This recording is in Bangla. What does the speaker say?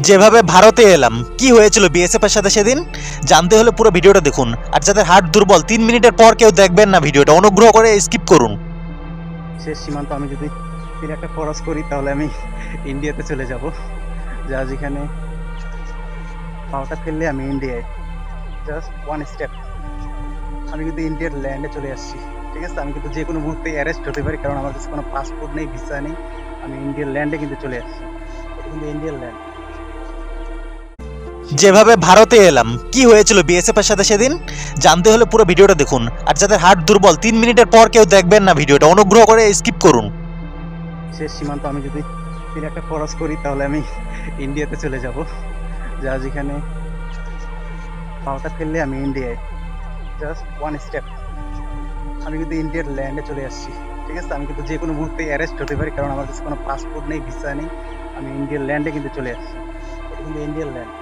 যেভাবে ভারতে এলাম কি হয়েছিল বিএসএফ এর সাথে সেদিন জানতে হলে পুরো ভিডিওটা দেখুন। আর যাদের হার্ট দুর্বল 3 মিনিটের পর কেউ দেখবেন না ভিডিওটা, অনুগ্রহ করে স্কিপ করুন। শেষ সীমান্ত আমি যদি একটা খরচ করি তাহলে আমি ইন্ডিয়াতে চলে যাব। যা যেখানে পাওটা ফেললে আমি ইন্ডিয়ায়, জাস্ট ওয়ান স্টেপ আমি কিন্তু ইন্ডিয়ার ল্যান্ডে চলে আসছি। ঠিক আছে, আমি কিন্তু যে কোনো মুহূর্তে অ্যারেস্ট হতে পারি, কারণ আমার কাছে কোনো পাসপোর্ট নেই, ভিসা নেই। আমি ইন্ডিয়ার ল্যান্ডে কিন্তু চলে আসছি। এটা কিন্তু ইন্ডিয়ার ল্যান্ড। যেভাবে ভারতে এলাম কি হয়েছিল বিএসএফ এর সাথে সেদিন জানতে হলে পুরো ভিডিওটা দেখুন। আর যাদের হার্ট দুর্বল 3 মিনিটের পর কেউ দেখবেন না ভিডিওটা, অনুগ্রহ করে স্কিপ করুন। শেষ সীমান্ত আমি যদি একটা খরচ করি তাহলে আমি ইন্ডিয়াতে চলে যাব। যা যেখানে পাওটা ফেললে আমি ইন্ডিয়ায়, জাস্ট ওয়ান স্টেপ আমি কিন্তু ইন্ডিয়ার ল্যান্ডে চলে আসছি। ঠিক আছে, আমি কিন্তু যে কোনো মুহূর্তে অ্যারেস্ট হতে পারি, কারণ আমার কাছে কোনো পাসপোর্ট নেই, ভিসা নেই। আমি ইন্ডিয়ার ল্যান্ডে কিন্তু চলে আসছি। এটা কিন্তু ইন্ডিয়ার ল্যান্ড।